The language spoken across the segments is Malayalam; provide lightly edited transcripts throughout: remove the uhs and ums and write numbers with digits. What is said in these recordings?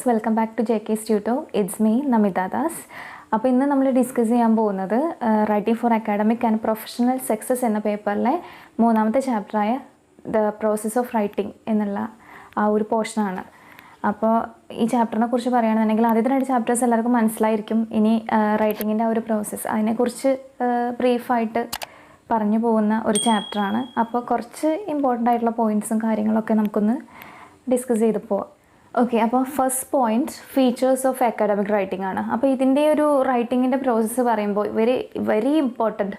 Welcome back to JK's Tuto. It's me, Namita Das. അപ്പോൾ ഇന്ന് നമ്മൾ ഡിസ്കസ് ചെയ്യാൻ പോകുന്നത് writing for academic and professional success എന്ന പേപ്പറിലെ മൂന്നാമത്തെ ചാപ്റ്ററായ ദ പ്രോസസ് ഓഫ് റൈറ്റിംഗ് എന്നുള്ള ആ ഒരു പോർഷനാണ്. അപ്പോൾ ഈ ചാപ്റ്ററിനെ കുറിച്ച് പറയുകയാണെന്നുണ്ടെങ്കിൽ ആദ്യത്തെ രണ്ട് ചാപ്റ്റേഴ്സ് എല്ലാവർക്കും മനസ്സിലായിരിക്കും. ഇനി റൈറ്റിങ്ങിൻ്റെ ആ ഒരു പ്രോസസ്സ് അതിനെക്കുറിച്ച് ബ്രീഫായിട്ട് പറഞ്ഞു പോകുന്ന ഒരു ചാപ്റ്ററാണ്. അപ്പോൾ കുറച്ച് ഇമ്പോർട്ടൻ്റ് ആയിട്ടുള്ള പോയിൻറ്റ്സും കാര്യങ്ങളൊക്കെ നമുക്കൊന്ന് ഡിസ്കസ് ചെയ്ത് പോവാം. ഓക്കെ, അപ്പോൾ first point features of academic writing ആണ്. അപ്പോൾ ഇതിൻ്റെ ഒരു റൈറ്റിങ്ങിൻ്റെ പ്രോസസ്സ് പറയുമ്പോൾ വെരി ഇമ്പോർട്ടൻറ്റ്,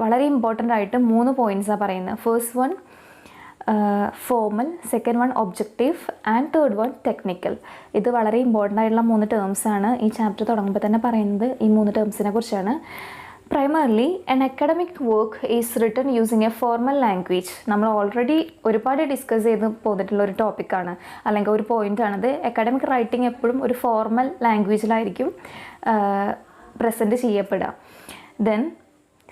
വളരെ ഇമ്പോർട്ടൻ്റ് ആയിട്ട് 3 പോയിൻറ്റ്സാണ് പറയുന്നത്. First one formal, second one objective and third one technical. ഇത് വളരെ ഇമ്പോർട്ടൻ്റ് ആയിട്ടുള്ള 3 ടേംസാണ്. ഈ ചാപ്റ്റർ തുടങ്ങുമ്പോൾ തന്നെ പറയുന്നത് ഈ 3 ടേംസിനെ കുറിച്ചാണ്. Primarily, an academic work is written using a formal language. നമ്മൾ ഓൾറെഡി ഒരുപാട് ഡിസ്കസ് ചെയ്ത് പോന്നിട്ടുള്ള ഒരു ടോപ്പിക്കാണ്, അല്ലെങ്കിൽ ഒരു പോയിൻ്റാണത്. അക്കാഡമിക് റൈറ്റിംഗ് എപ്പോഴും ഒരു ഫോർമൽ ലാംഗ്വേജിലായിരിക്കും പ്രസൻറ്റ് ചെയ്യപ്പെടുക. Then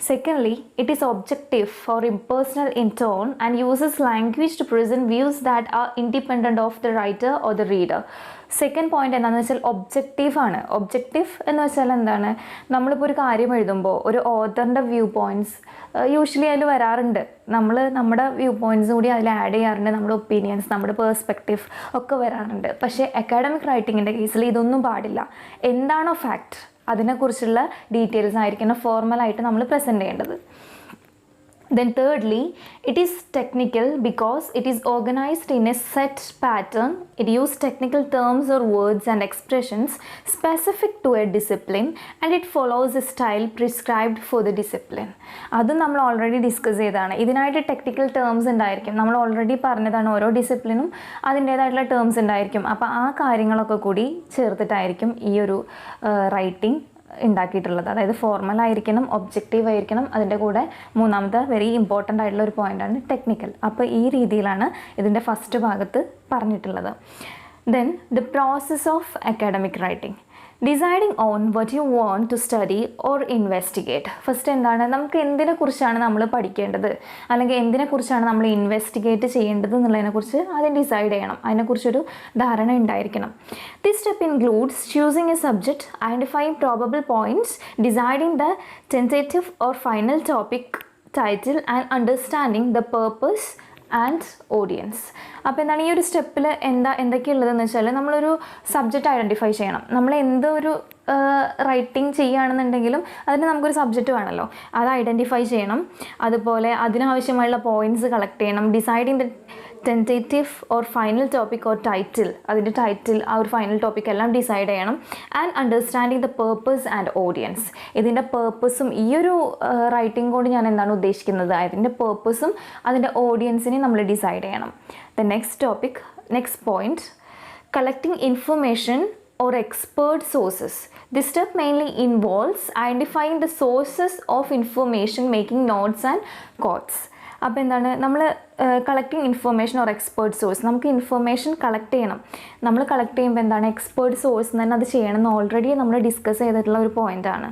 secondly, it is objective or impersonal in tone and uses language to present views that are independent of the writer or the reader. Second point എന്താണെന്ന് വെച്ചാൽ ഒബ്ജക്റ്റീവ് ആണ്. ഒബ്ജക്റ്റീവ് എന്ന് വെച്ചാൽ എന്താണ്, നമ്മളിപ്പോൾ ഒരു കാര്യം എഴുതുമ്പോൾ ഒരു ഓഥറിൻ്റെ വ്യൂ പോയിൻറ്റ്സ് യൂഷ്വലി അതിൽ വരാറുണ്ട്. നമ്മുടെ വ്യൂ പോയിൻറ്റ്സ് കൂടി അതിൽ ആഡ് ചെയ്യാറുണ്ട്, നമ്മുടെ ഒപ്പീനിയൻസ്, നമ്മുടെ പേഴ്സ്പെക്റ്റീവ് ഒക്കെ വരാറുണ്ട്. പക്ഷേ അക്കാഡമിക് റൈറ്റിങ്ങിൻ്റെ കേസിൽ ഇതൊന്നും പാടില്ല. എന്താണോ ഫാക്റ്റ് അതിനെക്കുറിച്ചുള്ള ഡീറ്റെയിൽസ് ആയിരിക്കണം ഫോർമലായിട്ട് നമ്മൾ പ്രസൻറ്റ് ചെയ്യേണ്ടത്. Then thirdly, it is technical because it is organized in a set pattern. It uses technical terms or words and expressions specific to a discipline and it follows a style prescribed for the discipline. അത് നമ്മൾ ഓൾറെഡി ഡിസ്കസ് ചെയ്തതാണ്. ഇതിനായിട്ട് ടെക്നിക്കൽ ടേംസ് ഉണ്ടായിരിക്കും. നമ്മൾ ഓൾറെഡി പറഞ്ഞതാണ്, ഓരോ ഡിസിപ്ലിനും അതിൻ്റേതായിട്ടുള്ള ടേംസ് ഉണ്ടായിരിക്കും. അപ്പോൾ ആ കാര്യങ്ങളൊക്കെ കൂടി ചേർത്തിട്ടായിരിക്കും ഈ ഒരു റൈറ്റിംഗ് ഉണ്ടാക്കിയിട്ടുള്ളത്. അതായത് ഫോർമൽ ആയിരിക്കണം, ഒബ്ജക്റ്റീവ് ആയിരിക്കണം, അതിൻ്റെ കൂടെ മൂന്നാമത്തെ വെരി ഇമ്പോർട്ടൻ്റ് ആയിട്ടുള്ള ഒരു പോയിൻ്റാണ് ടെക്നിക്കൽ. അപ്പോൾ ഈ രീതിയിലാണ് ഇതിൻ്റെ ഫസ്റ്റ് ഭാഗത്ത് പറഞ്ഞിട്ടുള്ളത്. Then the process of academic writing. Deciding on what you want to study or investigate. First എന്താണ്, നമുക്ക് എന്തിനെക്കുറിച്ചാണ് നമ്മൾ പഠിക്കേണ്ടത് അല്ലെങ്കിൽ എന്തിനെക്കുറിച്ചാണ് നമ്മൾ ഇൻവെസ്റ്റിഗേറ്റ് ചെയ്യേണ്ടത് എന്നുള്ളതിനെക്കുറിച്ച് ആദ്യം ഡിസൈഡ് ചെയ്യണം. അതിനെക്കുറിച്ചൊരു ധാരണ ഉണ്ടായിരിക്കണം. This step includes choosing A subject, identifying probable points, deciding the tentative or final topic title and understanding the purpose and audience. അപ്പോൾ എന്താണ് ഈ ഒരു സ്റ്റെപ്പിൽ എന്തൊക്കെയുള്ളതെന്ന് വെച്ചാൽ, നമ്മളൊരു സബ്ജക്റ്റ് ഐഡൻറ്റിഫൈ ചെയ്യണം. നമ്മൾ എന്തൊരു റൈറ്റിംഗ് ചെയ്യുകയാണെന്നുണ്ടെങ്കിലും അതിന് നമുക്കൊരു സബ്ജക്റ്റ് വേണമല്ലോ, അത് ഐഡൻറ്റിഫൈ ചെയ്യണം. അതുപോലെ അതിനാവശ്യമായുള്ള പോയിൻറ്റ്സ് കളക്ട് ചെയ്യണം. Deciding the tentative or final topic or title, അതിൻ്റെ ടൈറ്റിൽ, ആ ഒരു ഫൈനൽ ടോപ്പിക് എല്ലാം ഡിസൈഡ് ചെയ്യണം. And understanding the purpose and audience. ഇതിൻ്റെ പേർപ്പസും ഈ ഒരു റൈറ്റിംഗ് കൊണ്ട് ഞാൻ എന്താണ് ഉദ്ദേശിക്കുന്നത്, അതിൻ്റെ പേർപ്പസും അതിൻ്റെ ഓഡിയൻസിനെ നമ്മൾ ഡിസൈഡ് ചെയ്യണം. The next point, collecting information or expert sources. This step mainly involves identifying the sources of information, making notes and quotes. അപ്പോൾ എന്താണ്, നമ്മൾ collecting information or expert source. നമുക്ക് ഇൻഫർമേഷൻ കളക്ട് ചെയ്യണം. നമ്മൾ കളക്ട് ചെയ്യുമ്പോൾ എന്താണ്, എക്സ്പേർട്ട് സോഴ്സ് തന്നെ അത് ചെയ്യണമെന്ന് ഓൾറെഡി നമ്മൾ ഡിസ്കസ് ചെയ്തിട്ടുള്ള ഒരു പോയിൻ്റാണ്.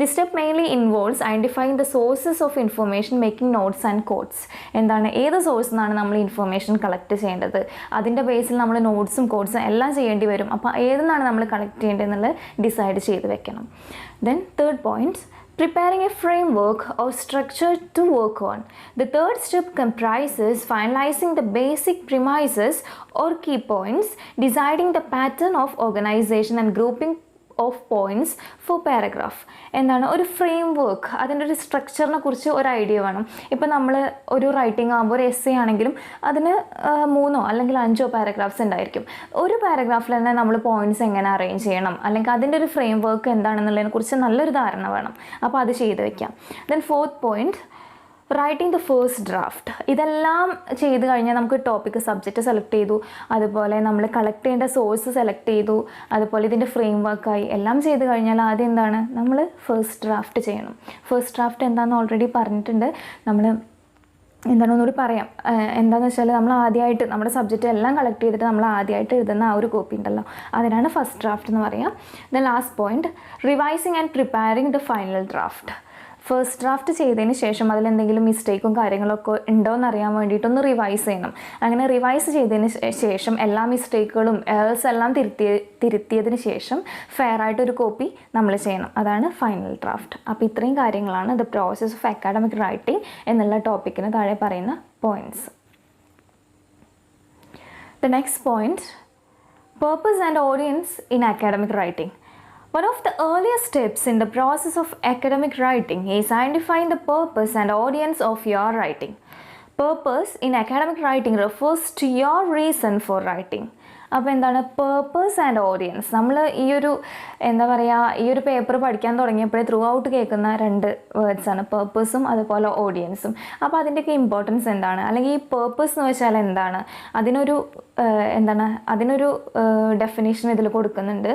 This step mainly involves identifying the sources of information, making notes and codes. എന്താണ്, ഏത് സോഴ്സിൽ നിന്നാണ് നമ്മൾ ഇൻഫർമേഷൻ കളക്ട് ചെയ്യേണ്ടത്, അതിൻ്റെ ബേസിൽ നമ്മൾ നോട്ട്സും കോഡ്സും എല്ലാം ചെയ്യേണ്ടി വരും. അപ്പോൾ ഏതെന്നാണ് നമ്മൾ കളക്ട് ചെയ്യേണ്ടതെന്നുള്ളത് ഡിസൈഡ് ചെയ്ത് വെക്കണം. Then third point, preparing a framework or structure to work on. The third step comprises finalizing the basic premises or key points, deciding the pattern of organization and grouping of points for paragraph. എന്താണ് ഒരു ഫ്രെയിം വർക്ക്, അതിൻ്റെ ഒരു സ്ട്രക്ചറിനെ കുറിച്ച് ഒരു ഐഡിയ വേണം. ഇപ്പോൾ നമ്മൾ ഒരു റൈറ്റിംഗ് ആകുമ്പോൾ ഒരു എസ്സേ ആണെങ്കിലും അതിന് 3 അല്ലെങ്കിൽ 5 പാരഗ്രാഫ്സ് ഉണ്ടായിരിക്കും. ഒരു പാരഗ്രാഫിൽ തന്നെ നമ്മൾ പോയിൻറ്റ്സ് എങ്ങനെ അറേഞ്ച് ചെയ്യണം, അല്ലെങ്കിൽ അതിൻ്റെ ഒരു ഫ്രെയിം വർക്ക് എന്താണെന്നുള്ളതിനെ കുറിച്ച് നല്ലൊരു ധാരണ വേണം. അപ്പോൾ അത് ചെയ്ത് വെക്കാം. Then fourth point, writing the first draft. ഇതെല്ലാം ചെയ്ത് കഴിഞ്ഞാൽ നമുക്ക് ടോപ്പിക്ക്, സബ്ജക്റ്റ് സെലക്ട് ചെയ്തു, അതുപോലെ നമ്മൾ കളക്ട് ചെയ്യേണ്ട സോഴ്സ് സെലക്ട് ചെയ്തു, അതുപോലെ ഇതിൻ്റെ ഫ്രെയിം വർക്കായി എല്ലാം ചെയ്ത് കഴിഞ്ഞാൽ ആദ്യം എന്താണ്, നമ്മൾ ഫസ്റ്റ് ഡ്രാഫ്റ്റ് ചെയ്യണം. ഫസ്റ്റ് ഡ്രാഫ്റ്റ് എന്താണെന്ന് ഓൾറെഡി പറഞ്ഞിട്ടുണ്ട്. നമ്മൾ എന്താണെന്നൂടി പറയാം. എന്താണെന്ന് വെച്ചാൽ നമ്മൾ ആദ്യമായിട്ട് നമ്മുടെ സബ്ജക്റ്റ് എല്ലാം കളക്ട് ചെയ്തിട്ട് നമ്മൾ ആദ്യമായിട്ട് എഴുതുന്ന ആ ഒരു കോപ്പി ഉണ്ടല്ലോ, അതിനാണ് ഫസ്റ്റ് ഡ്രാഫ്റ്റ് എന്ന് പറയാം. Then last point, revising and preparing the final draft. First draft ചെയ്തതിന് ശേഷം അതിലെന്തെങ്കിലും മിസ്റ്റേക്കും കാര്യങ്ങളൊക്കെ ഉണ്ടോ എന്ന് അറിയാൻ വേണ്ടിയിട്ടൊന്ന് റിവൈസ് ചെയ്യണം. അങ്ങനെ റിവൈസ് ചെയ്തതിന് ശേഷം എല്ലാ മിസ്റ്റേക്കുകളും എറേഴ്സ് എല്ലാം തിരുത്തിയതിന് ശേഷം ഫെയർ ആയിട്ടൊരു കോപ്പി നമ്മൾ ചെയ്യണം. അതാണ് ഫൈനൽ ഡ്രാഫ്റ്റ്. അപ്പോൾ ഇത്രയും കാര്യങ്ങളാണ് the process of academic writing എന്നുള്ള ടോപ്പിക്കിന് താഴെ പറയുന്ന points. The next point, purpose and audience in academic writing. One of the earliest steps in the process of academic writing is identifying the purpose and audience of your writing. Purpose in academic writing refers to your reason for writing. അപ്പോൾ എന്താണ് പേർപ്പസ് ആൻഡ് ഓഡിയൻസ്? നമ്മൾ ഈ ഒരു പേപ്പർ പഠിക്കാൻ തുടങ്ങിയപ്പോഴേ ത്രൂ ഔട്ട് കേൾക്കുന്ന രണ്ട് വേർഡ്സാണ് പേർപ്പസും അതുപോലെ ഓഡിയൻസും. അപ്പോൾ അതിൻ്റെയൊക്കെ ഇമ്പോർട്ടൻസ് എന്താണ്, അല്ലെങ്കിൽ ഈ പേർപ്പസ് എന്ന് വെച്ചാൽ എന്താണ്, അതിനൊരു ഡെഫിനേഷൻ ഇതിൽ കൊടുക്കുന്നുണ്ട്.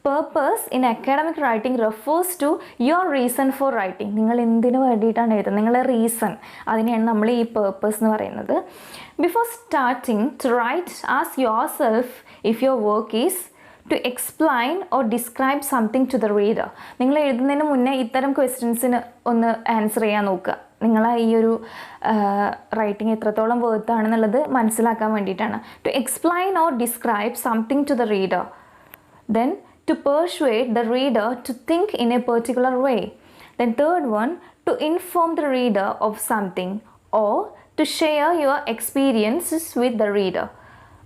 Purpose in academic writing refers to your reason for writing. നിങ്ങൾ എന്തിനു വേണ്ടിയിട്ടാണ് എഴുതുന്നത്, നിങ്ങളുടെ റീസൺ, അതിനെയാണ് നമ്മൾ ഈ പേർപ്പസ് എന്ന് പറയുന്നത്. Before starting to write, ask yourself if your work is to explain or describe something to the reader. നിങ്ങൾ എഴുതുന്നതിന് മുന്നേ ഇത്തരം ക്വസ്റ്റ്യൻസിന് ഒന്ന് ആൻസർ ചെയ്യാൻ നോക്കുക. നിങ്ങൾ ഈ ഒരു റൈറ്റിംഗ് എത്രത്തോളം വർത്ത് ആണെന്നുള്ളത് മനസ്സിലാക്കാൻ വേണ്ടിയിട്ടാണ്. To explain or describe something to the reader. Then to persuade the reader to think in a particular way. Then third one, to inform the reader of something or to share your experiences with the reader.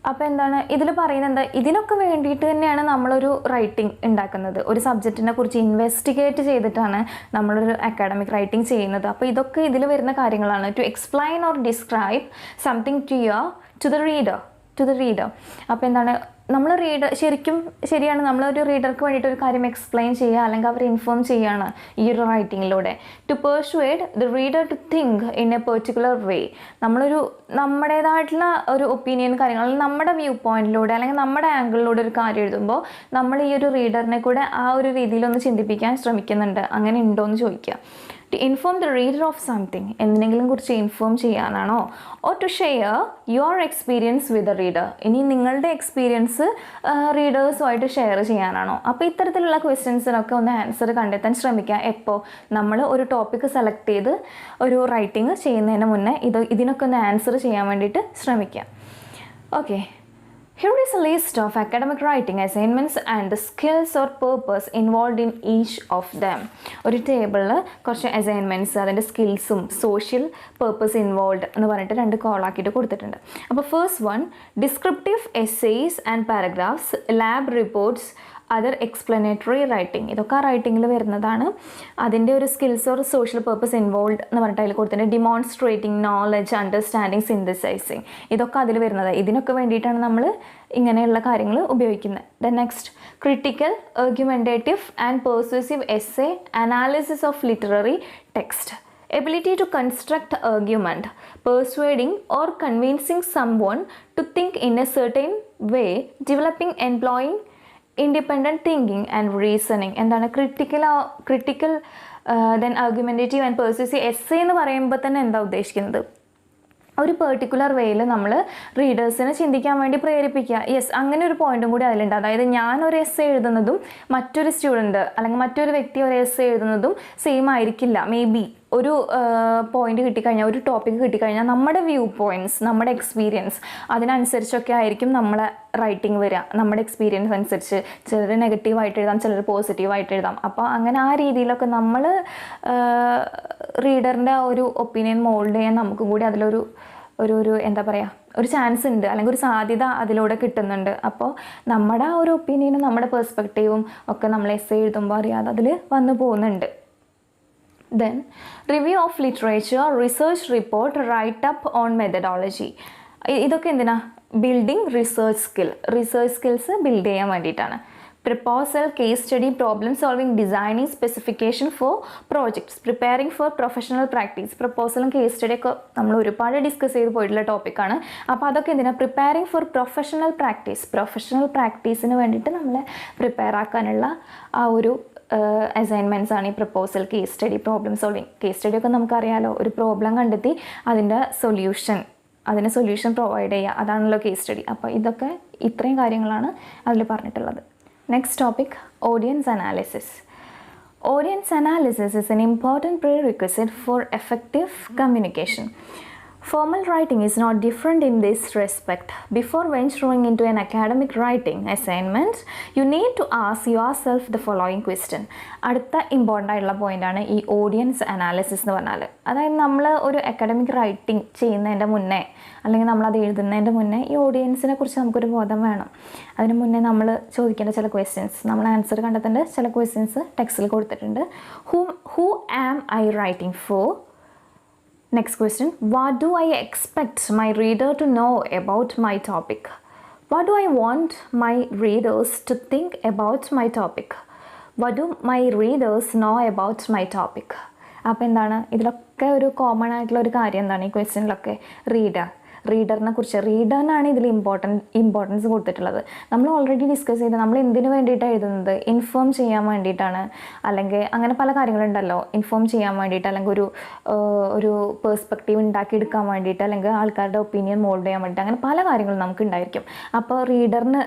അപ്പോൾ എന്താണ് ഇതിൽ പറയുന്നത്? ഇതിനൊക്കെ വേണ്ടിയിട്ട് തന്നെയാണ് നമ്മളൊരു റൈറ്റിംഗ് ഉണ്ടാക്കുന്നത്. ഒരു സബ്ജക്റ്റിനെ കുറിച്ച് ഇൻവെസ്റ്റിഗേറ്റ് ചെയ്തിട്ടാണ് നമ്മളൊരു അക്കാഡമിക് റൈറ്റിംഗ് ചെയ്യുന്നത്. അപ്പോൾ ഇതൊക്കെ ഇതിൽ വരുന്ന കാര്യങ്ങളാണ്. To explain or describe something to the reader. അപ്പോൾ എന്താണ് നമ്മൾ ശരിയാണ്, നമ്മളൊരു റീഡർക്ക് വേണ്ടിയിട്ട് ഒരു കാര്യം എക്സ്പ്ലെയിൻ ചെയ്യുക അല്ലെങ്കിൽ അവരെ ഇൻഫോം ചെയ്യുകയാണ് ഈ ഒരു റൈറ്റിങ്ങിലൂടെ. To persuade the reader to think in a particular way. നമ്മുടേതായിട്ടുള്ള ഒരു ഒപ്പീനിയൻ കാര്യങ്ങൾ അല്ലെങ്കിൽ നമ്മുടെ വ്യൂ പോയിന്റിലൂടെ അല്ലെങ്കിൽ നമ്മുടെ ആംഗിളിലൂടെ ഒരു കാര്യം എഴുതുമ്പോൾ നമ്മൾ ഈ ഒരു റീഡറിനെ കൂടെ ആ ഒരു രീതിയിലൊന്ന് ചിന്തിപ്പിക്കാൻ ശ്രമിക്കുന്നുണ്ട്. അങ്ങനെ ഉണ്ടോ എന്ന് ചോദിക്കുക. To inform the reader of something, എന്തിനെങ്കിലും കുറിച്ച് ഇൻഫോം ചെയ്യാനാണോ? Or to share your experience with the reader, ഇനി നിങ്ങളുടെ എക്സ്പീരിയൻസ് റീഡേഴ്സുമായിട്ട് ഷെയർ ചെയ്യാനാണോ? അപ്പോൾ ഇത്തരത്തിലുള്ള ക്വസ്റ്റ്യൻസിനൊക്കെ ഒന്ന് ആൻസർ കണ്ടെത്താൻ ശ്രമിക്കുക. എപ്പോൾ നമ്മൾ ഒരു ടോപ്പിക്ക് സെലക്ട് ചെയ്ത് ഒരു റൈറ്റിംഗ് ചെയ്യുന്നതിന് മുന്നേ ഇതിനൊക്കെ ഒന്ന് ആൻസർ ചെയ്യാൻ വേണ്ടിയിട്ട് ശ്രമിക്കുക. Okay, here is a list of academic writing assignments and the skills or purpose involved in each of them. ഒരു ടേബിളിൽ കുറച്ച് അസൈൻമെൻറ്റ്സ്, അതിൻ്റെ സ്കിൽസും സോഷ്യൽ പേർപ്പസ് ഇൻവോൾവ് എന്ന് പറഞ്ഞിട്ട് രണ്ട് കോളാക്കിയിട്ട് കൊടുത്തിട്ടുണ്ട്. അപ്പോൾ first one, descriptive essays and paragraphs, lab reports, other explanatory writing. ഇതൊക്കെ ആ റൈറ്റിങ്ങിൽ വരുന്നതാണ്. അതിൻ്റെ ഒരു skills or social purpose involve എന്ന് പറഞ്ഞിട്ട് അതിൽ കൊടുത്തിട്ടുണ്ട്. ഡിമോൺസ്ട്രേറ്റിംഗ് നോളജ്, അണ്ടർസ്റ്റാൻഡിങ്, സിന്തസൈസിങ്, ഇതൊക്കെ അതിൽ വരുന്നത്. ഇതിനൊക്കെ വേണ്ടിയിട്ടാണ് നമ്മൾ ഇങ്ങനെയുള്ള കാര്യങ്ങൾ ഉപയോഗിക്കുന്നത്. Then next, critical, argumentative and persuasive essay, analysis of literary text, ability to construct argument, persuading or convincing someone to think in a certain way, developing, employing independent thinking and reasoning. എന്താണ് critical then argumentative and persuasive essay എന്ന് പറയുമ്പോൾ തന്നെ എന്താ ഉദ്ദേശിക്കുന്നത്? ഒരു പെർട്ടിക്കുലർ വേയിൽ നമ്മൾ റീഡേഴ്സിനെ ചിന്തിക്കാൻ വേണ്ടി പ്രേരിപ്പിക്കുക. യെസ്, അങ്ങനെ ഒരു പോയിന്റും കൂടി അതിലുണ്ട്. അതായത് ഞാനൊരു എസ്സേ എഴുതുന്നതും മറ്റൊരു സ്റ്റുഡൻറ്റ് അല്ലെങ്കിൽ മറ്റൊരു വ്യക്തി ഒരു എസ്സേ എഴുതുന്നതും സെയിം ആയിരിക്കില്ല. മേ ബി ഒരു പോയിന്റ് കിട്ടിക്കഴിഞ്ഞാൽ, ഒരു ടോപ്പിക്ക് കിട്ടിക്കഴിഞ്ഞാൽ നമ്മുടെ വ്യൂ പോയിൻറ്റ്സ്, നമ്മുടെ എക്സ്പീരിയൻസ് അതിനനുസരിച്ചൊക്കെ ആയിരിക്കും നമ്മളെ റൈറ്റിംഗ് വരിക. നമ്മുടെ എക്സ്പീരിയൻസ് അനുസരിച്ച് ചിലർ നെഗറ്റീവായിട്ട് എഴുതാം, ചിലർ പോസിറ്റീവായിട്ട് എഴുതാം. അപ്പോൾ അങ്ങനെ ആ രീതിയിലൊക്കെ നമ്മൾ റീഡറിൻ്റെ ഒരു ഒപ്പീനിയൻ മോൾഡ് ചെയ്യാൻ നമുക്കും കൂടി അതിലൊരു എന്താ പറയുക, ഒരു ചാൻസ് ഉണ്ട്, അല്ലെങ്കിൽ ഒരു സാധ്യത അതിലൂടെ കിട്ടുന്നുണ്ട്. അപ്പോൾ നമ്മുടെ ആ ഒരു ഒപ്പീനിയനും നമ്മുടെ പെർസ്പെക്റ്റീവും ഒക്കെ നമ്മൾ എസ്സേ എഴുതുമ്പോൾ അറിയാതെ അതിൽ വന്നു പോകുന്നുണ്ട്. Then, review of literature, research report, write up on methodology. ഇതൊക്കെ എന്തിനാ? ബിൽഡിംഗ് റിസർച്ച് സ്കിൽസ് ബിൽഡ് ചെയ്യാൻ വേണ്ടിയിട്ടാണ്. Proposal, case study, problem solving, designing, specification for projects, preparing for professional practice. പ്രപ്പോസലും കേസ് സ്റ്റഡിയൊക്കെ നമ്മൾ ഒരുപാട് ഡിസ്കസ് ചെയ്ത് പോയിട്ടുള്ള ടോപ്പിക്കാണ്. അപ്പോൾ അതൊക്കെ എന്തിനാ? പ്രിപ്പയറിംഗ് ഫോർ പ്രൊഫഷണൽ പ്രാക്ടീസിന് വേണ്ടിയിട്ട് നമ്മളെ പ്രിപ്പയർ ആക്കാനുള്ള ആ ഒരു അസൈൻമെൻറ്റ്സ് ആണ് ഈ proposal, case study, problem solving. Case സ്റ്റഡിയൊക്കെ നമുക്കറിയാലോ, ഒരു പ്രോബ്ലം കണ്ടെത്തി അതിന് സൊല്യൂഷൻ പ്രൊവൈഡ് ചെയ്യുക, അതാണല്ലോ കേസ് സ്റ്റഡി. അപ്പോൾ ഇത്രയും കാര്യങ്ങളാണ് അതിൽ പറഞ്ഞിട്ടുള്ളത്. Next topic, audience analysis. Audience analysis is an important prerequisite for effective communication. Formal writing is not different in this respect. Before venturing into an academic writing assignment, you need to ask yourself the following question. അടുത്ത ഇമ്പോർട്ടൻ്റ് ആയിട്ടുള്ള പോയിൻ്റാണ് ഈ ഓഡിയൻസ് അനാലിസിസ് എന്ന് പറഞ്ഞാൽ. അതായത് നമ്മൾ ഒരു അക്കാഡമിക് റൈറ്റിംഗ് ചെയ്യുന്നതിൻ്റെ മുന്നേ അല്ലെങ്കിൽ നമ്മളത് എഴുതുന്നതിൻ്റെ മുന്നേ ഈ ഓഡിയൻസിനെ കുറിച്ച് നമുക്കൊരു ബോധം വേണം. അതിന് മുന്നേ നമ്മൾ ചോദിക്കേണ്ട ചില ക്വസ്റ്റ്യൻസ്, നമ്മൾ ആൻസർ കണ്ടെത്തേണ്ട ചില ക്വസ്റ്റ്യൻസ് ടെക്സ്റ്റിൽ കൊടുത്തിട്ടുണ്ട്. Who am I writing for? Next question, what do I expect my reader to know about my topic? What do I want my readers to think about my topic? What do my readers know about my topic? അപ്പോൾ എന്താണ് ഇതിലൊക്കെ ഒരു കോമൺ ആയിട്ടുള്ള ഒരു കാര്യം എന്താണ് ഈ ക്വസ്റ്റ്യനിലൊക്കെ? റീഡറിനെ കുറിച്ച്, റീഡറിനാണ് ഇതിൽ ഇമ്പോർട്ടൻസ് കൊടുത്തിട്ടുള്ളത്. നമ്മൾ ഓൾറെഡി ഡിസ്കസ് ചെയ്ത് നമ്മൾ എന്തിനു വേണ്ടിയിട്ടാണ് എഴുതുന്നത്? ഇൻഫോം ചെയ്യാൻ വേണ്ടിയിട്ടാണ്, അല്ലെങ്കിൽ അങ്ങനെ പല കാര്യങ്ങളുണ്ടല്ലോ. ഇൻഫോം ചെയ്യാൻ വേണ്ടിയിട്ട്, അല്ലെങ്കിൽ ഒരു പേഴ്സ്പെക്റ്റീവ് ഉണ്ടാക്കിയെടുക്കാൻ വേണ്ടിയിട്ട്, അല്ലെങ്കിൽ ആൾക്കാരുടെ ഒപ്പീനിയൻ മോൾഡ് ചെയ്യാൻ വേണ്ടിയിട്ട്, അങ്ങനെ പല കാര്യങ്ങളും നമുക്ക് ഉണ്ടായിരിക്കും. അപ്പോൾ റീഡറിന്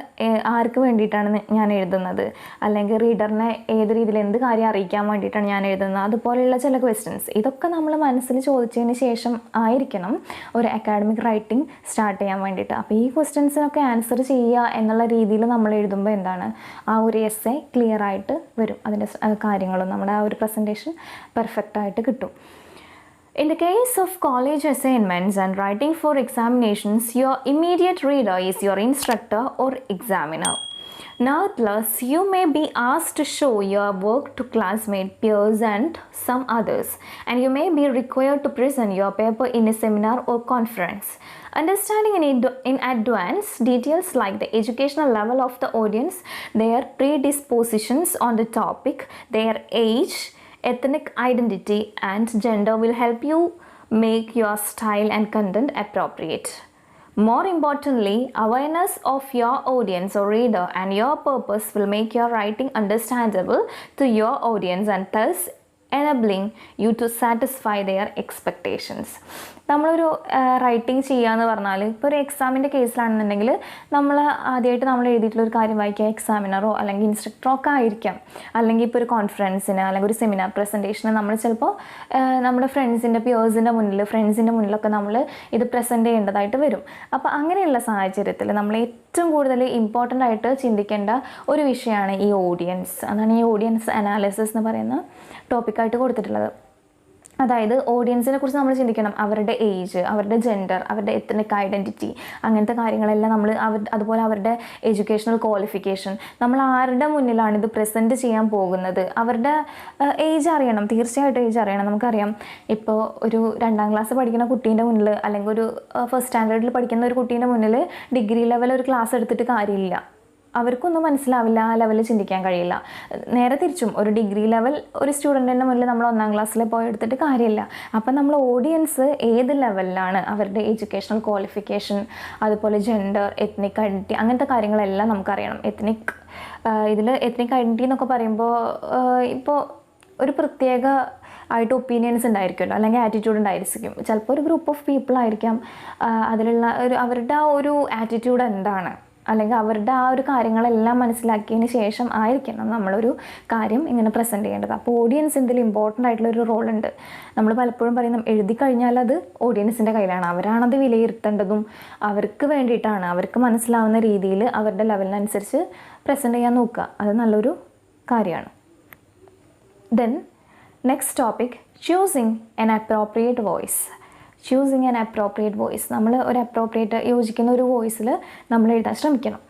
ആർക്ക് വേണ്ടിയിട്ടാണ് ഞാൻ എഴുതുന്നത്, അല്ലെങ്കിൽ റീഡറിനെ ഏത് രീതിയിൽ എന്ത് കാര്യം അറിയിക്കാൻ വേണ്ടിയിട്ടാണ് ഞാൻ എഴുതുന്നത്, അതുപോലെയുള്ള ചില ക്വസ്റ്റ്യൻസ് ഇതൊക്കെ നമ്മൾ മനസ്സിൽ ചോദിച്ചതിന് ശേഷം ആയിരിക്കണം ഒരു അക്കാഡമിക് റൈറ്റിംഗ് സ്റ്റാർട്ട് ചെയ്യാൻ വേണ്ടിയിട്ട്. അപ്പോൾ ഈ ക്വസ്റ്റ്യൻസിനൊക്കെ ആൻസർ ചെയ്യുക എന്നുള്ള രീതിയിൽ നമ്മൾ എഴുതുമ്പോൾ എന്താണ് ആ ഒരു എസ്സേ ക്ലിയർ ആയിട്ട് വരും. അതിൻ്റെ കാര്യങ്ങളും നമ്മുടെ ആ ഒരു പ്രസൻറ്റേഷൻ പെർഫെക്റ്റ് ആയിട്ട് കിട്ടും. In the case of college assignments and writing for examinations, your immediate reader is your instructor or examiner. Nonetheless, you may be asked to show your work to classmates, peers, and some others, and you may be required to present your paper in a seminar or conference. Understanding in advance details like the educational level of the audience, their predispositions on the topic, their age, ethnic identity, and gender will help you make your style and content appropriate. More importantly, awareness of your audience or reader and your purpose will make your writing understandable to your audience and thus enabling you to satisfy their expectations. നമ്മളൊരു റൈറ്റിംഗ് ചെയ്യാന്ന് പറഞ്ഞാൽ ഇപ്പോൾ ഒരു എക്സാമിൻ്റെ കേസിലാണെന്നുണ്ടെങ്കിൽ നമ്മൾ ആദ്യമായിട്ട് നമ്മൾ എഴുതിയിട്ടുള്ളൊരു കാര്യം വായിക്കുക എക്സാമിനറോ അല്ലെങ്കിൽ ഇൻസ്ട്രക്ടറോ ഒക്കെ ആയിരിക്കാം. അല്ലെങ്കിൽ ഇപ്പോൾ ഒരു കോൺഫറൻസിന് അല്ലെങ്കിൽ ഒരു സെമിനാർ പ്രസൻറ്റേഷന് നമ്മൾ ചിലപ്പോൾ നമ്മുടെ ഫ്രണ്ട്സിൻ്റെ മുന്നിലൊക്കെ നമ്മൾ ഇത് പ്രസൻറ്റ് ചെയ്യേണ്ടതായിട്ട് വരും. അപ്പോൾ അങ്ങനെയുള്ള സാഹചര്യത്തിൽ നമ്മൾ ഏറ്റവും കൂടുതൽ ഇമ്പോർട്ടൻ്റ് ആയിട്ട് ചിന്തിക്കേണ്ട ഒരു വിഷയമാണ് ഈ ഓഡിയൻസ്. അതാണ് ഈ ഓഡിയൻസ് അനാലിസിസ് എന്ന് പറയുന്ന ടോപ്പിക്കായിട്ട് കൊടുത്തിട്ടുള്ളത്. അതായത് ഓഡിയൻസിനെ കുറിച്ച് നമ്മൾ ചിന്തിക്കണം. അവരുടെ ഏജ്, അവരുടെ ജെൻഡർ, അവരുടെ എത്നിക് ഐഡൻറ്റിറ്റി, അങ്ങനത്തെ കാര്യങ്ങളെല്ലാം നമ്മൾ അതുപോലെ അവരുടെ എഡ്യൂക്കേഷണൽ ക്വാളിഫിക്കേഷൻ, നമ്മൾ ആരുടെ മുന്നിലാണ് ഇത് പ്രസൻറ്റ് ചെയ്യാൻ പോകുന്നത്, അവരുടെ ഏജ് അറിയണം. തീർച്ചയായിട്ടും ഏജ് അറിയണം. നമുക്കറിയാം ഇപ്പോൾ ഒരു 2ാം ക്ലാസ് പഠിക്കുന്ന കുട്ടീൻ്റെ മുന്നിൽ അല്ലെങ്കിൽ ഒരു ഫസ്റ്റ് സ്റ്റാൻഡേർഡിൽ പഠിക്കുന്ന ഒരു കുട്ടീൻ്റെ മുന്നിൽ ഡിഗ്രി ലെവൽ ഒരു ക്ലാസ് എടുത്തിട്ട് കാര്യമില്ല. അവർക്കൊന്നും മനസ്സിലാവില്ല, ആ ലെവലിൽ ചിന്തിക്കാൻ കഴിയില്ല. നേരെ തിരിച്ചും ഒരു ഡിഗ്രി ലെവൽ ഒരു സ്റ്റുഡൻറ്റിൻ്റെ മുന്നിൽ നമ്മൾ 1ാം ക്ലാസ്സിൽ പോയി എടുത്തിട്ട് കാര്യമില്ല. അപ്പം നമ്മൾ ഓഡിയൻസ് ഏത് ലെവലിലാണ്, അവരുടെ എഡ്യൂക്കേഷണൽ ക്വാളിഫിക്കേഷൻ, അതുപോലെ ജെൻഡർ, എത്നിക് ഐഡൻറ്റിറ്റി, അങ്ങനത്തെ കാര്യങ്ങളെല്ലാം നമുക്കറിയണം. ഇതിൽ എത്നിക് ഐഡൻറ്റിറ്റി എന്നൊക്കെ പറയുമ്പോൾ ഇപ്പോൾ ഒരു പ്രത്യേക ആയിട്ട് ഒപ്പീനിയൻസ് ഉണ്ടായിരിക്കുമല്ലോ, അല്ലെങ്കിൽ ആറ്റിറ്റ്യൂഡ് ഉണ്ടായിരിക്കും. ചിലപ്പോൾ ഒരു ഗ്രൂപ്പ് ഓഫ് പീപ്പിൾ ആയിരിക്കാം, അതിലുള്ള അവരുടെ ആ ഒരു ആറ്റിറ്റ്യൂഡ് എന്താണ്, അല്ലെങ്കിൽ അവരുടെ ആ ഒരു കാര്യങ്ങളെല്ലാം മനസ്സിലാക്കിയതിന് ശേഷം ആയിരിക്കണം നമ്മളൊരു കാര്യം ഇങ്ങനെ പ്രസൻറ്റ് ചെയ്യേണ്ടത്. അപ്പോൾ ഓഡിയൻസ് ഇതിൽ ഇമ്പോർട്ടൻ്റ് ആയിട്ടുള്ളൊരു റോളുണ്ട്. നമ്മൾ പലപ്പോഴും പറയുന്ന എഴുതി കഴിഞ്ഞാൽ അത് ഓഡിയൻസിൻ്റെ കയ്യിലാണ്. അവരാണത് വിലയിരുത്തേണ്ടതും അവർക്ക് വേണ്ടിയിട്ടാണ്. അവർക്ക് മനസ്സിലാവുന്ന രീതിയിൽ അവരുടെ ലെവലിനനുസരിച്ച് പ്രസൻറ്റ് ചെയ്യാൻ നോക്കുക. അത് നല്ലൊരു കാര്യമാണ്. Then next topic, choosing an appropriate voice. Choosing an appropriate voice. നമ്മൾ ഒരു അപ്രോപ്രിയേറ്റ് യോജിക്കുന്ന ഒരു വോയിസിൽ നമ്മൾ എഴുതാൻ ശ്രമിക്കണം.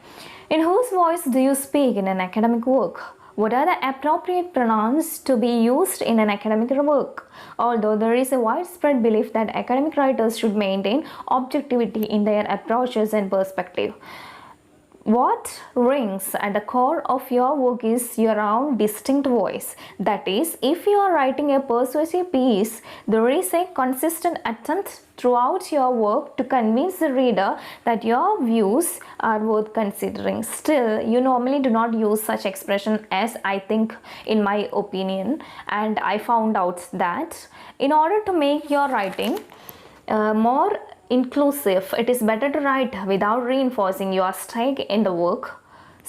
In whose voice do you speak in an academic work? What are the appropriate pronouns to be used in an academic work? Although there is a widespread belief that academic writers should maintain objectivity in their approaches and perspective, what rings at the core of your work is your own distinct voice. That is, if you are writing a persuasive piece, there is a consistent attempt throughout your work to convince the reader that your views are worth considering. Still, you normally do not use such expression as "I think," in my opinion, and I found out that in order to make your writing more inclusive, it is better to write without reinforcing your stake in the work.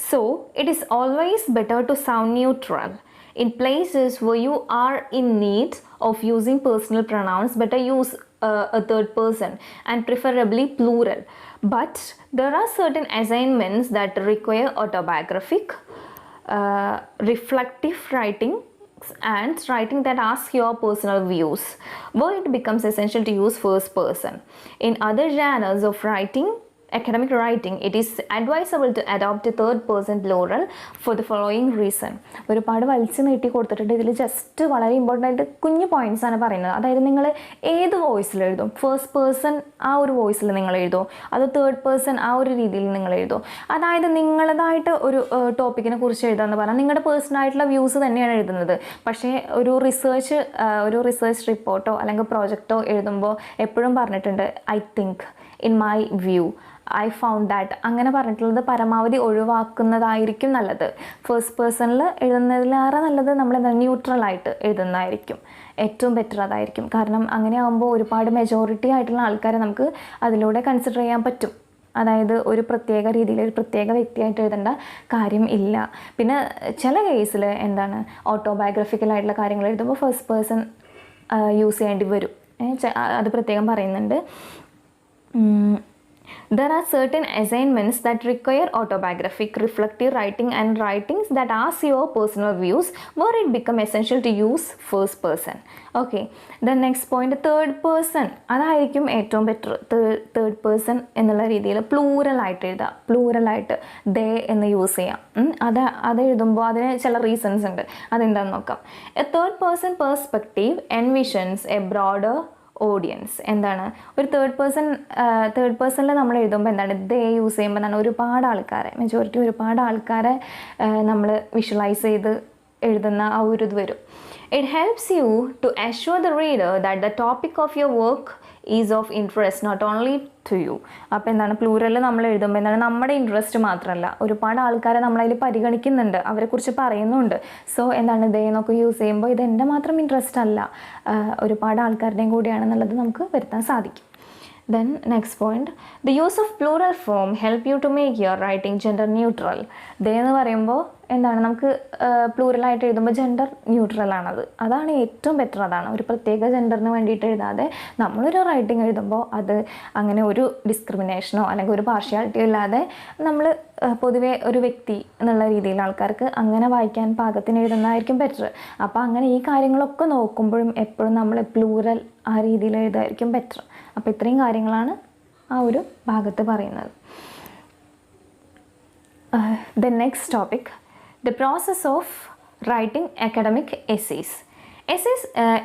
So, it is always better to sound neutral. In places where you are in need of using personal pronouns, better use a third person and preferably plural. But there are certain assignments that require autobiographic, reflective writing and writing that asks your personal views, where it becomes essential to use first person. In other genres of writing, academic writing, it is advisable to adopt a third person plural for the following reason. ഒരുപാട് വലിച്ചു നീട്ടി കൊടുത്തിട്ടുണ്ട്. ഇതിൽ ജസ്റ്റ് വളരെ ഇമ്പോർട്ടൻ്റ് ആയിട്ട് കുഞ്ഞു പോയിന്റ്സ് ആണ് പറയുന്നത്. അതായത് നിങ്ങൾ ഏത് വോയിസിൽ എഴുതും, ഫസ്റ്റ് പേഴ്സൺ ആ ഒരു വോയിസിൽ നിങ്ങൾ എഴുതുമോ, അത് തേർഡ് പേഴ്സൺ ആ ഒരു രീതിയിൽ നിങ്ങൾ എഴുതുമോ. അതായത് നിങ്ങളതായിട്ട് ഒരു ടോപ്പിക്കിനെ കുറിച്ച് എഴുതാമെന്ന് പറഞ്ഞാൽ നിങ്ങളുടെ പേഴ്സണായിട്ടുള്ള വ്യൂസ് തന്നെയാണ് എഴുതുന്നത്. പക്ഷേ ഒരു റിസർച്ച് റിപ്പോർട്ടോ അല്ലെങ്കിൽ പ്രോജക്റ്റോ എഴുതുമ്പോൾ എപ്പോഴും പറഞ്ഞിട്ടുണ്ട് I think, in my view, I found that, അങ്ങനെ പറഞ്ഞിട്ടുള്ളത് പരമാവധി ഒഴിവാക്കുന്നതായിരിക്കും നല്ലത്. ഫസ്റ്റ് പേഴ്സണിൽ എഴുതുന്നതിലേറെ നല്ലത് നമ്മൾ ന്യൂട്രലായിട്ട് എഴുതുന്നതായിരിക്കും ഏറ്റവും ബെറ്റർ. അതായിരിക്കും. കാരണം അങ്ങനെ ആകുമ്പോൾ ഒരുപാട് മെജോറിറ്റി ആയിട്ടുള്ള ആൾക്കാരെ നമുക്ക് അതിലൂടെ കൺസിഡർ ചെയ്യാൻ പറ്റും. അതായത് ഒരു പ്രത്യേക രീതിയിൽ ഒരു പ്രത്യേക വ്യക്തിയായിട്ട് എഴുതേണ്ട കാര്യം ഇല്ല. പിന്നെ ചില കേസിൽ എന്താണ് ഓട്ടോബയോഗ്രഫിക്കലായിട്ടുള്ള കാര്യങ്ങൾ എഴുതുമ്പോൾ ഫസ്റ്റ് പേഴ്സൺ യൂസ് ചെയ്യേണ്ടി വരും. അത് പ്രത്യേകം പറയുന്നുണ്ട്. There are certain assignments that require autobiographic, reflective writing and writings that ask your personal views, where it becomes essential to use first person. Okay, the next point, third person. അതായിരിക്കും ഏറ്റവും ബെറ്റർ. തേർഡ് പേഴ്സൺ എന്നുള്ള രീതിയിൽ പ്ലൂറലായിട്ട് എഴുതാം. പ്ലൂറലായിട്ട് ദേ എന്ന് യൂസ് ചെയ്യാം. അത് എഴുതുമ്പോൾ അതിന് ചില റീസൺസ് ഉണ്ട്. അതെന്താണെന്ന് നോക്കാം. A third person perspective envisions a broader audience. എന്താണ് ഒരു തേർഡ് പേഴ്സണിൽ നമ്മൾ എഴുതുമ്പോൾ എന്താണ് ദേ യൂസ് ചെയ്യുമ്പോൾ എന്താണ് ഒരുപാട് ആൾക്കാരെ, മെജോറിറ്റി ഒരുപാട് ആൾക്കാരെ നമ്മൾ വിഷ്വലൈസ് ചെയ്ത് എഴുതുന്ന ആ ഒരു ഇത് വരും. It helps you to assure the reader that the topic of your work is of interest not only to you. അപ്പോൾ എന്താണ് പ്ലൂറൽ നമ്മൾ എഴുതുമ്പോൾ എന്താണ് നമ്മുടെ ഇൻട്രസ്റ്റ് മാത്രമല്ല, ഒരുപാട് ആൾക്കാരെ നമ്മളതിൽ പരിഗണിക്കുന്നുണ്ട്, അവരെക്കുറിച്ച് പറയുന്നുണ്ട്. സോ എന്താണ് ദേ എന്നൊക്കെ യൂസ് ചെയ്യുമ്പോൾ ഇത് എൻ്റെ മാത്രം ഇൻട്രസ്റ്റ് അല്ല, ഒരുപാട് ആൾക്കാരുടെയും കൂടിയാണെന്നുള്ളത് നമുക്ക് വരുത്താൻ സാധിക്കും. Then next point, the use of plural form help you to make your writing gender neutral. ദേ എന്ന് പറയുമ്പോൾ എന്താണ് നമുക്ക് പ്ലൂറലായിട്ട് എഴുതുമ്പോൾ ജെൻഡർ ന്യൂട്രൽ ആണത്. അതാണ് ഏറ്റവും ബെറ്റർ. അതാണ് ഒരു പ്രത്യേക ജെൻഡറിന് വേണ്ടിയിട്ട് എഴുതാതെ നമ്മളൊരു റൈറ്റിംഗ് എഴുതുമ്പോൾ അത് അങ്ങനെ ഒരു ഡിസ്ക്രിമിനേഷനോ അല്ലെങ്കിൽ ഒരു പാർഷ്യാലിറ്റിയോ ഇല്ലാതെ നമ്മൾ പൊതുവെ ഒരു വ്യക്തി എന്നുള്ള രീതിയിൽ ആൾക്കാർക്ക് അങ്ങനെ വായിക്കാൻ പാകത്തിന് എഴുതുന്നതായിരിക്കും ബെറ്റർ. അപ്പോൾ അങ്ങനെ ഈ കാര്യങ്ങളൊക്കെ നോക്കുമ്പോഴും എപ്പോഴും നമ്മൾ പ്ലൂറൽ ആ രീതിയിൽ എഴുതായിരിക്കും ബെറ്റർ. അപ്പോൾ ഇത്രയും കാര്യങ്ങളാണ് ആ ഒരു ഭാഗത്ത് പറയുന്നത്. The next topic, the process of writing academic essays.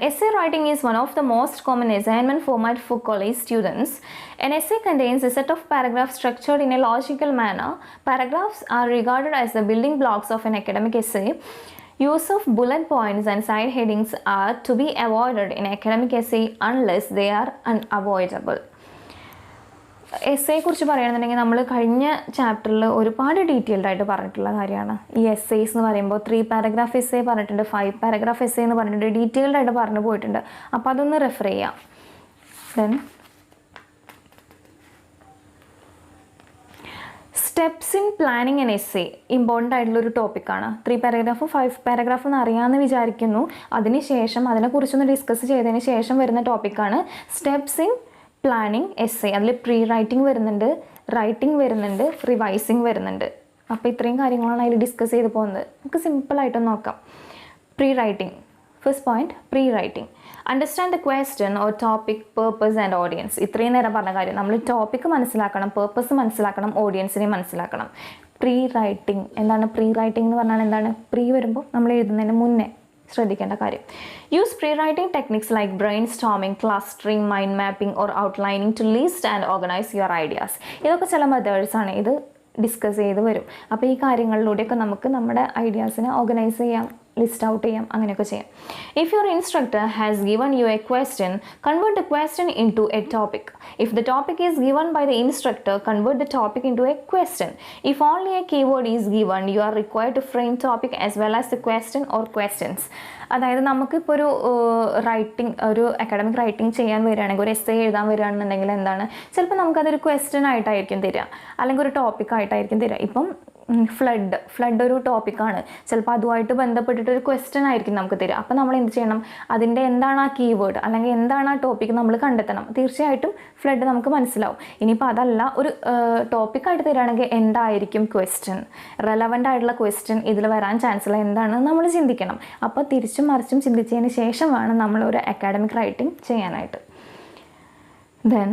Essay writing is one of the most common assignment format for college students. An essay contains a set of paragraphs structured in a logical manner. Paragraphs are regarded as the building blocks of an academic essay. Use of bullet points and side headings are to be avoided in academic essay unless they are unavoidable. എസ്സേയെ കുറിച്ച് പറയുകയാണെന്നുണ്ടെങ്കിൽ നമ്മൾ കഴിഞ്ഞ ചാപ്റ്ററിൽ ഒരുപാട് ഡീറ്റെയിൽഡ് ആയിട്ട് പറഞ്ഞിട്ടുള്ള കാര്യമാണ്. ഈ എസ്സേസ് എന്ന് പറയുമ്പോൾ 3 പാരഗ്രാഫ് എസ്സേ പറഞ്ഞിട്ടുണ്ട്, 5 പാരഗ്രാഫ് എസ്സേ എന്ന് പറഞ്ഞിട്ടുണ്ട്, ഡീറ്റെയിൽഡ് ആയിട്ട് പറഞ്ഞു പോയിട്ടുണ്ട്. അപ്പോൾ അതൊന്ന് റെഫർ ചെയ്യാം. Then steps in planning an essay important ആയിട്ടുള്ളൊരു ടോപ്പിക്കാണ്. 3 പാരഗ്രാഫും 5 പാരഗ്രാഫും എന്ന് അറിയാമെന്ന് വിചാരിക്കുന്നു. അതിനുശേഷം അതിനെക്കുറിച്ചൊന്ന് ഡിസ്കസ് ചെയ്തതിന് ശേഷം വരുന്ന ടോപ്പിക്കാണ് സ്റ്റെപ്സ് ഇൻ പ്ലാനിങ് എസ്സേ. അതിൽ പ്രീ റൈറ്റിംഗ് വരുന്നുണ്ട്, റൈറ്റിംഗ് വരുന്നുണ്ട്, റിവൈസിങ് വരുന്നുണ്ട്. അപ്പോൾ ഇത്രയും കാര്യങ്ങളാണ് അതിൽ ഡിസ്കസ് ചെയ്ത് പോകുന്നത്. നമുക്ക് സിമ്പിളായിട്ടൊന്ന് നോക്കാം. Pre writing. First point, pre writing. Understand the question or topic, purpose and audience. ഇത്രയും നേരം പറഞ്ഞ കാര്യം. നമ്മൾ ടോപ്പിക്ക് മനസ്സിലാക്കണം, പേർപ്പസ് മനസ്സിലാക്കണം, ഓഡിയൻസിനെ മനസ്സിലാക്കണം. പ്രീ റൈറ്റിംഗ് എന്താണ്? പ്രീ റൈറ്റിംഗ് എന്ന് പറഞ്ഞാൽ എന്താണ്? പ്രീ വരുമ്പോൾ നമ്മൾ എഴുതുന്നതിന് മുന്നേ ശ്രദ്ധിക്കേണ്ട കാര്യം. Use prewriting techniques like brainstorming, clustering, mind mapping or outlining to list and organize your ideas. ഇതൊക്കെ ചില മെത്തേഡ്സാണ്. ഇത് ഡിസ്കസ് ചെയ്ത് വരും. അപ്പോൾ ഈ കാര്യങ്ങളിലൂടെയൊക്കെ നമുക്ക് നമ്മുടെ ഐഡിയാസിനെ ഓർഗനൈസ് ചെയ്യാം, ലിസ്റ്റ് ഔട്ട് ചെയ്യാം, അങ്ങനെയൊക്കെ ചെയ്യാം. If your instructor has given you a question, convert the question into a topic. If the topic is given by the instructor, convert the topic into a question. If only a keyword is given, you are required to frame topic as well as the question or questions. അതായത് നമുക്കിപ്പോൾ ഒരു അക്കാഡമിക് റൈറ്റിംഗ് ചെയ്യാൻ വരികയാണെങ്കിൽ, ഒരു എസ്സേ എഴുതാൻ വരികയാണെന്നുണ്ടെങ്കിൽ എന്താണ്, ചിലപ്പോൾ നമുക്കതൊരു ക്വസ്റ്റ്യൻ ആയിട്ടായിരിക്കും തരിക, അല്ലെങ്കിൽ ഒരു ടോപ്പിക് ആയിട്ടായിരിക്കും തരിക. ഇപ്പം ഫ്ലഡ് ഒരു ടോപ്പിക്കാണ്, ചിലപ്പോൾ അതുമായിട്ട് ബന്ധപ്പെട്ടിട്ടൊരു ക്വസ്റ്റ്യൻ ആയിരിക്കും നമുക്ക് തരിക. അപ്പോൾ നമ്മൾ എന്ത് ചെയ്യണം, അതിൻ്റെ എന്താണ് ആ കീവേഡ് അല്ലെങ്കിൽ എന്താണ് ആ ടോപ്പിക്ക് നമ്മൾ കണ്ടെത്തണം. തീർച്ചയായിട്ടും ഫ്ലഡ് നമുക്ക് മനസ്സിലാവും. ഇനിയിപ്പോൾ അതല്ല ഒരു ടോപ്പിക്കായിട്ട് തരികയാണെങ്കിൽ എന്തായിരിക്കും ക്വസ്റ്റ്യൻ, റെലവൻ്റ് ആയിട്ടുള്ള ക്വസ്റ്റ്യൻ ഇതിൽ വരാൻ ചാൻസ് ഉള്ള എന്താണെന്ന് നമ്മൾ ചിന്തിക്കണം. അപ്പോൾ തിരിച്ചും മറിച്ചും ചിന്തിച്ചതിന് ശേഷം വേണം നമ്മളൊരു അക്കാഡമിക് റൈറ്റിംഗ് ചെയ്യാനായിട്ട്. Then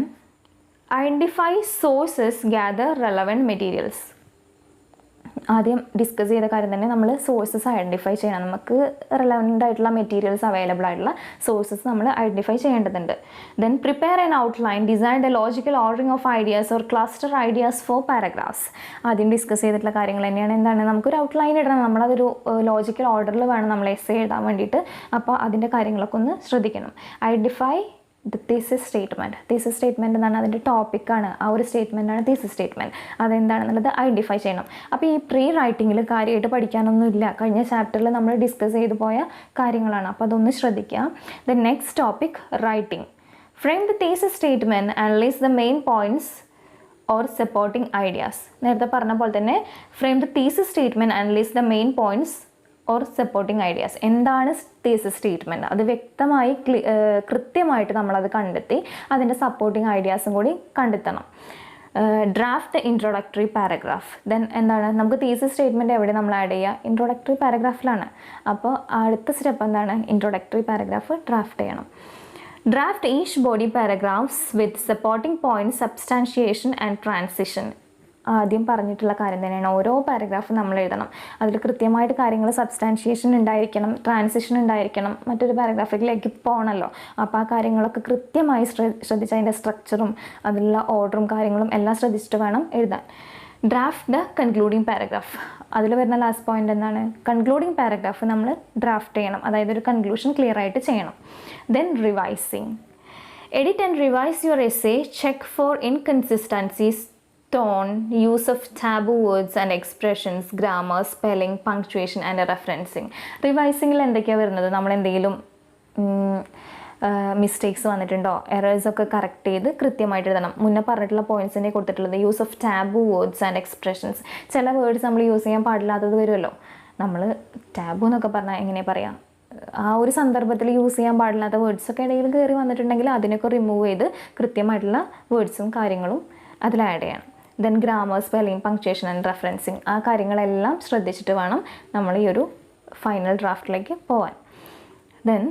identify sources, gather relevant materials. ആദ്യം ഡിസ്കസ് ചെയ്ത കാര്യം തന്നെ, നമ്മൾ സോഴ്സസ് ഐഡൻറ്റിഫൈ ചെയ്യണം. നമുക്ക് റിലവൻ്റ് ആയിട്ടുള്ള മെറ്റീരിയൽസ് അവൈലബിൾ ആയിട്ടുള്ള സോഴ്സസ് നമ്മൾ ഐഡൻറ്റിഫൈ ചെയ്യേണ്ടതുണ്ട്. Then prepare an outline, design the logical ordering of ideas or cluster ideas four paragraphs. ആദ്യം ഡിസ്കസ് ചെയ്തിട്ടുള്ള കാര്യങ്ങൾ തന്നെയാണ്. എന്താണ്, നമുക്കൊരു ഔട്ട്ലൈൻ ഇടണം, നമ്മളതൊരു ലോജിക്കൽ ഓർഡറിൽ വേണം നമ്മൾ എസ്സേ എഴുതാൻ വേണ്ടിയിട്ട്. അപ്പോൾ അതിൻ്റെ കാര്യങ്ങളൊക്കെ ഒന്ന് ശ്രദ്ധിക്കണം. Identify the thesis statement. Thesis statement എന്നാണ് അതിൻ്റെ ടോപ്പിക്കാണ്, ആ ഒരു സ്റ്റേറ്റ്മെൻറ്റാണ് തീസിസ് സ്റ്റേറ്റ്മെൻറ്റ്. അതെന്താണെന്നുള്ളത് ഐഡൻറ്റിഫൈ ചെയ്യണം. അപ്പോൾ ഈ പ്രീ റൈറ്റിങ്ങിൽ കാര്യമായിട്ട് പഠിക്കാനൊന്നുമില്ല, കഴിഞ്ഞ ചാപ്റ്ററിൽ നമ്മൾ ഡിസ്കസ് ചെയ്തു പോയ കാര്യങ്ങളാണ്. അപ്പോൾ അതൊന്ന് ശ്രദ്ധിക്കുക. The next topic, writing. Frame the thesis statement, analyse the main points or supporting ideas. നേരത്തെ പറഞ്ഞ പോലെ തന്നെ frame the thesis statement, analyse the main points or supporting ideas. എന്താണ് തീസിസ് സ്റ്റേറ്റ്മെൻറ്റ്, അത് വ്യക്തമായി കൃത്യമായിട്ട് നമ്മളത് കണ്ടെത്തി അതിൻ്റെ സപ്പോർട്ടിംഗ് ഐഡിയാസും കൂടി കണ്ടെത്തണം. Draft introductory paragraph. ദെൻ എന്താണ്, നമുക്ക് തീസിസ് സ്റ്റേറ്റ്മെൻറ്റ് എവിടെ നമ്മൾ ആഡ് ചെയ്യുക, ഇൻട്രൊഡക്ടറി പാരഗ്രാഫിലാണ്. അപ്പോൾ അടുത്ത സ്റ്റെപ്പ് എന്താണ്, ഇൻട്രൊഡക്ടറി പാരഗ്രാഫ് ഡ്രാഫ്റ്റ് ചെയ്യണം. Draft each body paragraphs with supporting point, substantiation and transition. ആദ്യം പറഞ്ഞിട്ടുള്ള കാര്യം തന്നെയാണ്, ഓരോ പാരഗ്രാഫ് നമ്മൾ എഴുതണം, അതിൽ കൃത്യമായിട്ട് കാര്യങ്ങൾ സബ്സ്റ്റാൻഷിയേഷൻ ഉണ്ടായിരിക്കണം, ട്രാൻസിഷൻ ഉണ്ടായിരിക്കണം, മറ്റൊരു പാരഗ്രാഫിലേക്ക് പോകണമല്ലോ. അപ്പോൾ ആ കാര്യങ്ങളൊക്കെ കൃത്യമായി ശ്രദ്ധിച്ച് അതിൻ്റെ സ്ട്രക്ചറും അതിലുള്ള ഓർഡറും കാര്യങ്ങളും എല്ലാം ശ്രദ്ധിച്ചിട്ട് വേണം എഴുതാൻ. Draft the concluding paragraph. അതിൽ വരുന്ന ലാസ്റ്റ് പോയിന്റ് എന്താണ്, കൺക്ലൂഡിങ് പാരഗ്രാഫ് നമ്മൾ ഡ്രാഫ്റ്റ് ചെയ്യണം, അതായത് ഒരു കൺക്ലൂഷൻ ക്ലിയർ ആയിട്ട് ചെയ്യണം. Then revising. Edit and revise your essay, check for inconsistencies, tone, use of taboo words and expressions, grammar, spelling, punctuation and referencing. റിവൈസിങ്ങിൽ എന്തൊക്കെയാണ് വരുന്നത്, നമ്മൾ എന്തെങ്കിലും മിസ്റ്റേക്സ് വന്നിട്ടുണ്ടോ, എറേഴ്സ് ഒക്കെ കറക്റ്റ് ചെയ്ത് കൃത്യമായിട്ട് എഴുതണം. മുന്നേ പറഞ്ഞിട്ടുള്ള പോയിന്റ്സിനെ കൊടുത്തിട്ടുള്ളത് use of taboo words and expressions. ചില വേർഡ്സ് നമ്മൾ യൂസ് ചെയ്യാൻ പാടില്ലാത്തത് വരുമല്ലോ. നമ്മൾ ടാബു എന്നൊക്കെ പറഞ്ഞാൽ എങ്ങനെയാണ് പറയാം, ആ ഒരു സന്ദർഭത്തിൽ യൂസ് ചെയ്യാൻ പാടില്ലാത്ത വേർഡ്സൊക്കെ ഇടയിൽ കയറി വന്നിട്ടുണ്ടെങ്കിൽ അതിനൊക്കെ റിമൂവ് ചെയ്ത് കൃത്യമായിട്ടുള്ള വേർഡ്സും കാര്യങ്ങളും അതിൽ ആഡ് ചെയ്യണം. Then grammar, spelling, punctuation and referencing, ആ കാര്യങ്ങളെല്ലാം ശ്രദ്ധിച്ചിട്ട് വേണം നമ്മൾ ഈ ഒരു ഫൈനൽ ഡ്രാഫ്റ്റിലേക്ക് പോകാൻ. Then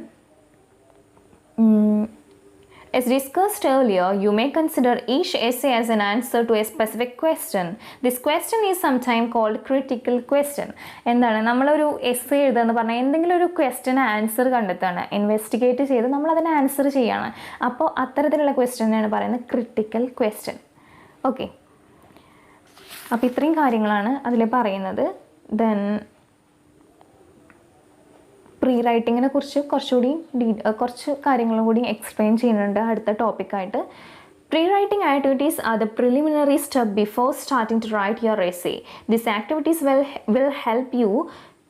as discussed earlier, you may consider each essay as an answer to a specific question. This question is sometimes called critical question. എന്താണ്, നമ്മളൊരു എസ്സേ എഴുതുകയെന്ന് പറഞ്ഞാൽ എന്തെങ്കിലും ഒരു ക്വസ്റ്റ്യന് ആൻസർ കണ്ടെത്താണ്, ഇൻവെസ്റ്റിഗേറ്റ് ചെയ്ത് നമ്മളതിന് ആൻസർ ചെയ്യാണ്. അപ്പോൾ അത്തരത്തിലുള്ള ക്വസ്റ്റ്യനാണ് പറയുന്നത് ക്രിട്ടിക്കൽ ക്വസ്റ്റ്യൻ. ഓക്കെ, അപ്പോൾ ഇത്രയും കാര്യങ്ങളാണ് അതിൽ പറയുന്നത്. ദെൻ പ്രീ റൈറ്റിങ്ങിനെ കുറിച്ച് കുറച്ച് കാര്യങ്ങളും കൂടി എക്സ്പ്ലെയിൻ ചെയ്യുന്നുണ്ട് അടുത്ത ടോപ്പിക്കായിട്ട്. Pre-writing activities are the preliminary step before starting to write your essay. These activities will help you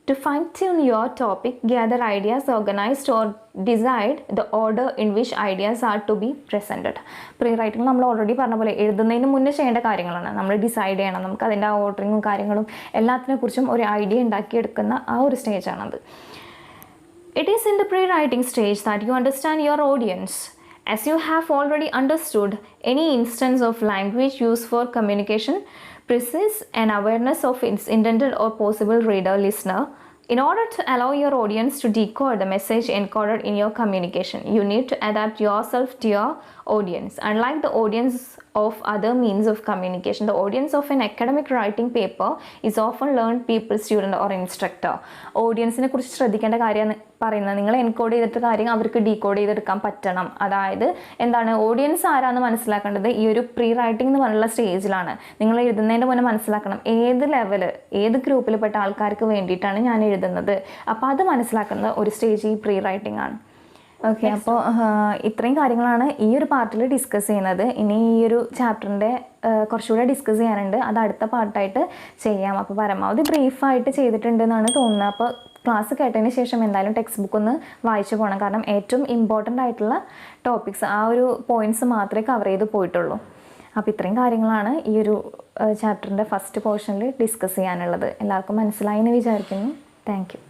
to fine-tune your topic, gather ideas, organize or decide the order in which ideas are to be presented. Pre-writing നമ്മൾ ഓൾറെഡി പറഞ്ഞ പോലെ എഴുതുന്നതിന് മുന്നേ ചെയ്യേണ്ട കാര്യങ്ങളാണ്. നമ്മൾ ഡിസൈഡ് ചെയ്യണം, നമുക്ക് അതിൻ്റെ ആ ഓർഡറിങ്ങും കാര്യങ്ങളും എല്ലാത്തിനെ കുറിച്ചും ഒരു ഐഡിയ ഉണ്ടാക്കിയെടുക്കുന്ന ആ ഒരു സ്റ്റേജാണത്. It is in the pre-writing stage that you understand your audience. As you have already understood, any instance of language used for communication possesses an awareness of its intended or possible reader listener. In order to allow your audience to decode the message encoded in your communication, you need to adapt yourself to your audience. Unlike the audience of other means of communication, the audience of an academic writing paper is often learned people, student or instructor. ഓഡിയൻസിനെ കുറിച്ച് ശ്രദ്ധിക്കേണ്ട കാര്യമാണ് പറയുന്നത്. നിങ്ങൾ എൻകോഡ് ചെയ്തിട്ട് കാര്യം അവർക്ക് ഡീകോഡ് ചെയ്തെടുക്കാൻ പറ്റണം. അതായത് എന്താണ്, ഓഡിയൻസ് ആരാന്ന് മനസ്സിലാക്കേണ്ടത് ഈ ഒരു പ്രീ റൈറ്റിംഗ് എന്ന് പറഞ്ഞുള്ള സ്റ്റേജിലാണ്. നിങ്ങൾ എഴുതുന്നതിൻ്റെ മുന്നേ മനസ്സിലാക്കണം ഏത് ലെവല്, ഏത് ഗ്രൂപ്പിൽപ്പെട്ട ആൾക്കാർക്ക് വേണ്ടിയിട്ടാണ് ഞാൻ എഴുതുന്നത്. അപ്പോൾ അത് മനസ്സിലാക്കുന്ന ഒരു സ്റ്റേജ് ഈ പ്രീ റൈറ്റിംഗ് ആണ്. ഓക്കെ, അപ്പോൾ ഇത്രയും കാര്യങ്ങളാണ് ഈ ഒരു പാർട്ടിൽ ഡിസ്കസ് ചെയ്യുന്നത്. ഇനി ഈ ഒരു ചാപ്റ്ററിൻ്റെ കുറച്ചുകൂടെ ഡിസ്കസ് ചെയ്യാനുണ്ട്, അത് അടുത്ത പാർട്ടായിട്ട് ചെയ്യാം. അപ്പോൾ പരമാവധി ബ്രീഫായിട്ട് ചെയ്തിട്ടുണ്ടെന്നാണ് തോന്നുന്നത്. അപ്പോൾ ക്ലാസ് കേട്ടതിന് ശേഷം എന്തായാലും ടെക്സ്റ്റ് ബുക്ക് ഒന്ന് വായിച്ചു പോകണം. കാരണം ഏറ്റവും ഇമ്പോർട്ടൻ്റ് ആയിട്ടുള്ള ടോപ്പിക്സ്, ആ ഒരു പോയിൻറ്റ്സ് മാത്രമേ കവർ ചെയ്ത് പോയിട്ടുള്ളൂ. അപ്പോൾ ഇത്രയും കാര്യങ്ങളാണ് ഈ ഒരു ചാപ്റ്ററിൻ്റെ ഫസ്റ്റ് പോർഷനിൽ ഡിസ്കസ് ചെയ്യാനുള്ളത്. എല്ലാവർക്കും മനസ്സിലായി എന്ന് വിചാരിക്കുന്നു. Thank you.